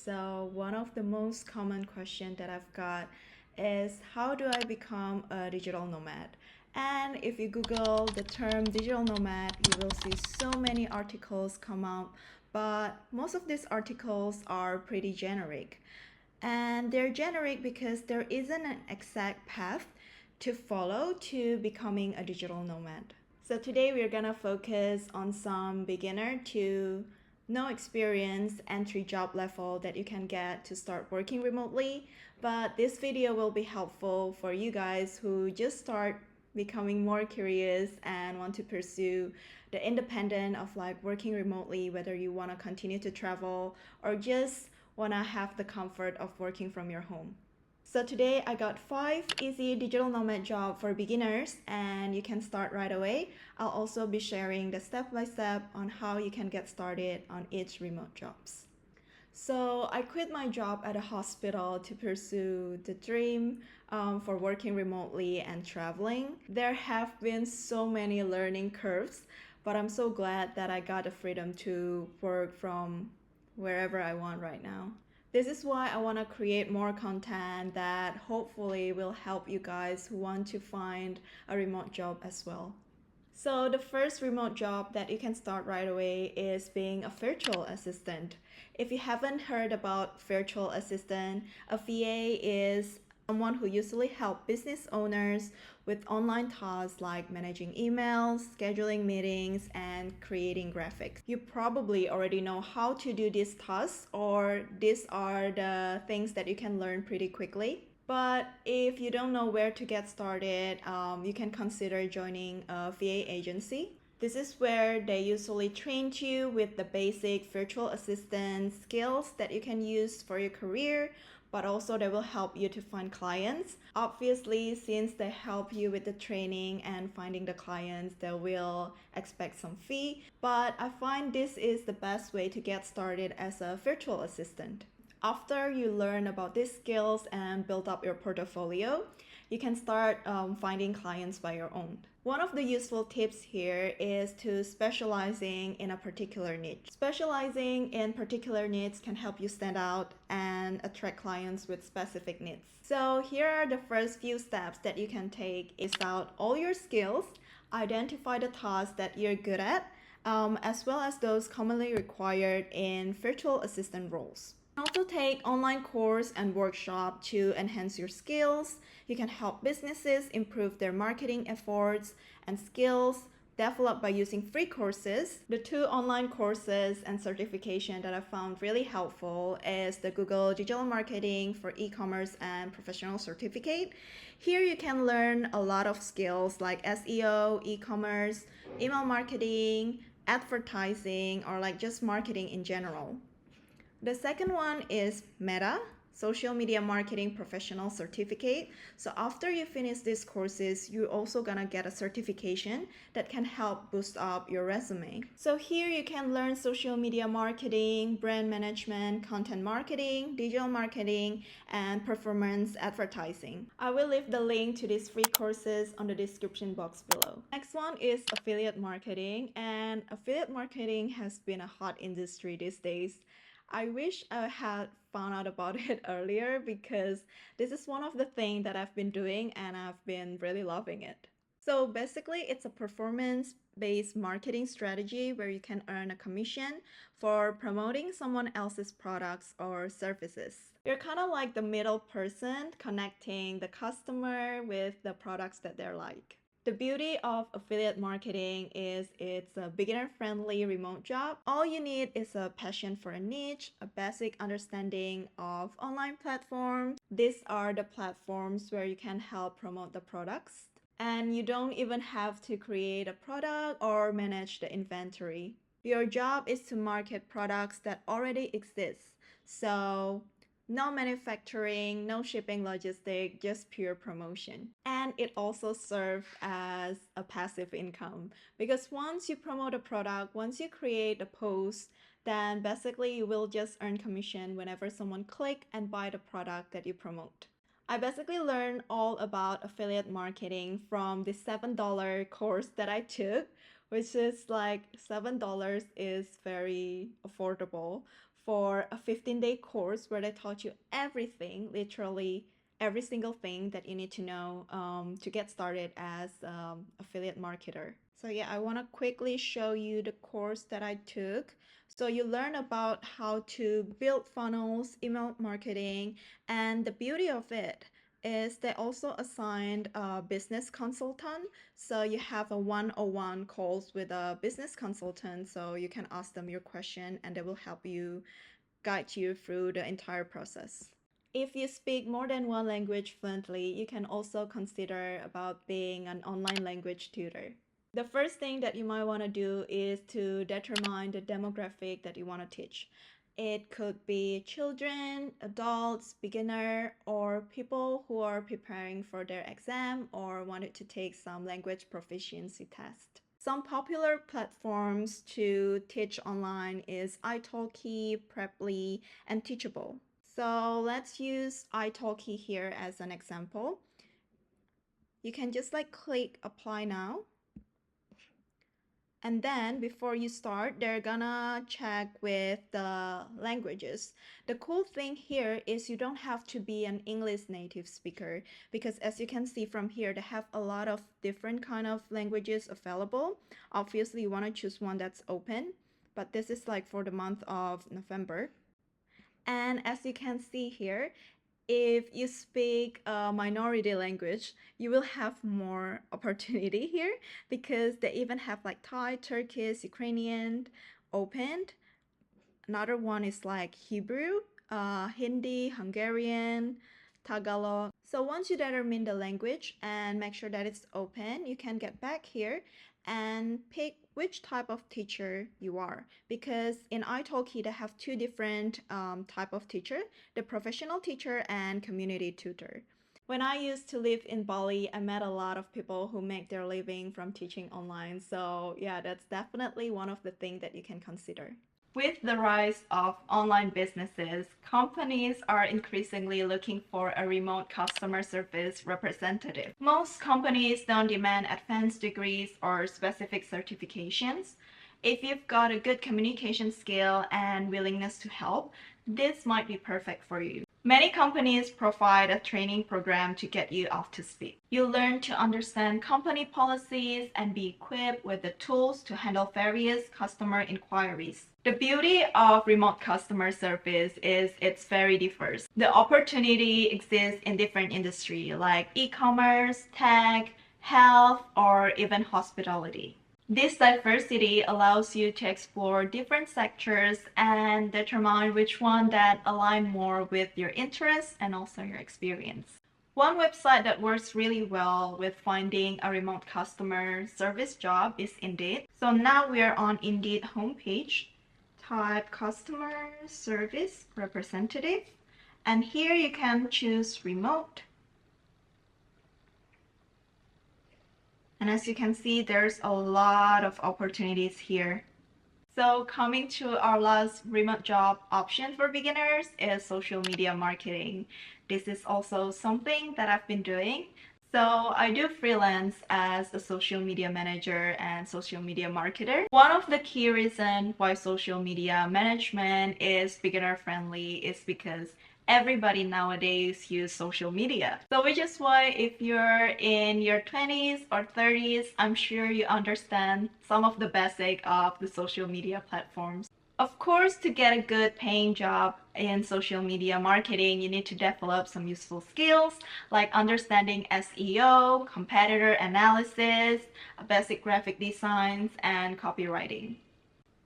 So one of the most common questions that I've got is how do I become a digital nomad? And if you Google the term digital nomad, you will see so many articles come out, but most of these articles are pretty generic. And they're generic because there isn't an exact path to follow to becoming a digital nomad. So today we're gonna focus on some beginner to no experience entry job level that you can get to start working remotely. But this video will be helpful for you guys who just start becoming more curious and want to pursue the independent of like working remotely, whether you want to continue to travel or just want to have the comfort of working from your home. So today I got 5 easy digital nomad job for beginners and you can start right away. I'll also be sharing the step-by-step on how you can get started on each remote jobs. So I quit my job at a hospital to pursue the dream for working remotely and traveling. There have been so many learning curves, but I'm so glad that I got the freedom to work from wherever I want right now. This is why I want to create more content that hopefully will help you guys who want to find a remote job as well. So the first remote job that you can start right away is being a virtual assistant. If you haven't heard about virtual assistant, a VA is someone who usually help business owners with online tasks like managing emails, scheduling meetings, and creating graphics. You probably already know how to do these tasks, or these are the things that you can learn pretty quickly. But if you don't know where to get started, you can consider joining a VA agency. This is where they usually train you with the basic virtual assistant skills that you can use for your career, but also they will help you to find clients. Obviously, since they help you with the training and finding the clients, they will expect some fee. But I find this is the best way to get started as a virtual assistant. After you learn about these skills and build up your portfolio, you can start finding clients by your own. One of the useful tips here is to specializing in a particular niche. Specializing in particular needs can help you stand out and attract clients with specific needs. So here are the first few steps that you can take. Is out all your skills, identify the tasks that you're good at, as well as those commonly required in virtual assistant roles. Also take online course and workshop to enhance your skills. You can help businesses improve their marketing efforts and skills developed by using free courses. The 2 online courses and certification that I found really helpful is the Google Digital Marketing for E-commerce and Professional Certificate. Here you can learn a lot of skills like SEO, e-commerce, email marketing, advertising, or like just marketing in general. The second one is Meta, Social Media Marketing Professional Certificate. So after you finish these courses, you're also gonna get a certification that can help boost up your resume. So here you can learn social media marketing, brand management, content marketing, digital marketing, and performance advertising. I will leave the link to these free courses on the description box below. Next one is affiliate marketing, and affiliate marketing has been a hot industry these days. I wish I had found out about it earlier because this is one of the things that I've been doing and I've been really loving it. So basically, it's a performance-based marketing strategy where you can earn a commission for promoting someone else's products or services. You're kind of like the middle person connecting the customer with the products that they're like. The beauty of affiliate marketing is it's a beginner-friendly remote job. All you need is a passion for a niche, a basic understanding of online platforms. These are the platforms where you can help promote the products. And you don't even have to create a product or manage the inventory. Your job is to market products that already exist. So no manufacturing, no shipping logistic, just pure promotion. And it also serves as a passive income because once you promote a product, once you create a post, then basically you will just earn commission whenever someone click and buy the product that you promote. I basically learned all about affiliate marketing from the $7 course that I took, which is like $7 is very affordable for a 15-day course where they taught you everything, literally every single thing that you need to know to get started as affiliate marketer. So yeah, I want to quickly show you the course that I took. So you learn about how to build funnels, email marketing, and the beauty of it is they also assigned a business consultant. So you have a one-on-one calls with a business consultant, so you can ask them your question and they will help you, guide you through the entire process. If you speak more than one language fluently, you can also consider about being an online language tutor. The first thing that you might want to do is to determine the demographic that you want to teach. It could be children, adults, beginner, or people who are preparing for their exam or wanted to take some language proficiency test. Some popular platforms to teach online is italki, Preply, and Teachable. So let's use italki here as an example. You can just click apply now. And then before you start, they're gonna check with the languages. The cool thing here is you don't have to be an English native speaker, because as you can see from here, they have a lot of different kind of languages available. Obviously, you want to choose one that's open, but this is for the month of November. And as you can see here, if you speak a minority language, you will have more opportunity here, because they even have Thai, Turkish, Ukrainian opened. Another one is Hebrew, Hindi, Hungarian, Tagalog. So once you determine the language and make sure that it's open, you can get back here and pick which type of teacher you are, because in italki they have two different type of teacher, the professional teacher and community tutor. When I used to live in Bali, I met a lot of people who make their living from teaching online. So yeah, that's definitely one of the things that you can consider. With the rise of online businesses, companies are increasingly looking for a remote customer service representative. Most companies don't demand advanced degrees or specific certifications. If you've got a good communication skill and willingness to help, this might be perfect for you. Many companies provide a training program to get you up to speed. You learn to understand company policies and be equipped with the tools to handle various customer inquiries. The beauty of remote customer service is it's very diverse. The opportunity exists in different industries like e-commerce, tech, health, or even hospitality. This diversity allows you to explore different sectors and determine which one that align more with your interests and also your experience. One website that works really well with finding a remote customer service job is Indeed. So now we are on Indeed homepage. Type customer service representative, and here you can choose remote. And as you can see, there's a lot of opportunities here. So coming to our last remote job option for beginners is social media marketing. This is also something that I've been doing. So I do freelance as a social media manager and social media marketer. One of the key reasons why social media management is beginner friendly is because everybody nowadays use social media. So which is why if you're in your 20s or 30s, I'm sure you understand some of the basic of the social media platforms. Of course, to get a good paying job in social media marketing, you need to develop some useful skills like understanding SEO, competitor analysis, basic graphic designs, and copywriting.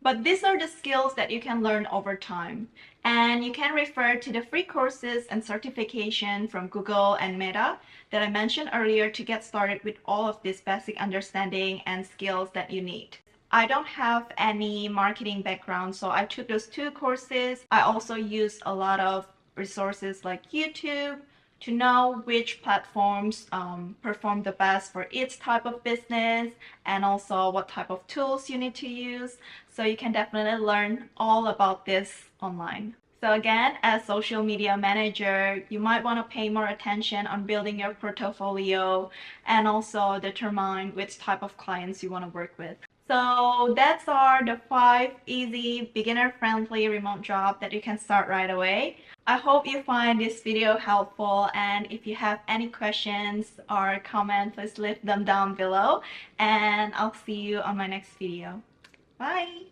But these are the skills that you can learn over time. And you can refer to the free courses and certification from Google and Meta that I mentioned earlier to get started with all of this basic understanding and skills that you need. I don't have any marketing background, so I took those two courses. I also used a lot of resources like YouTube to know which platforms perform the best for each type of business, and also what type of tools you need to use. So you can definitely learn all about this online. So again, as social media manager, you might want to pay more attention on building your portfolio and also determine which type of clients you want to work with. So that's the 5 easy, beginner-friendly remote job that you can start right away. I hope you find this video helpful, and if you have any questions or comment, please leave them down below, and I'll see you on my next video. Bye!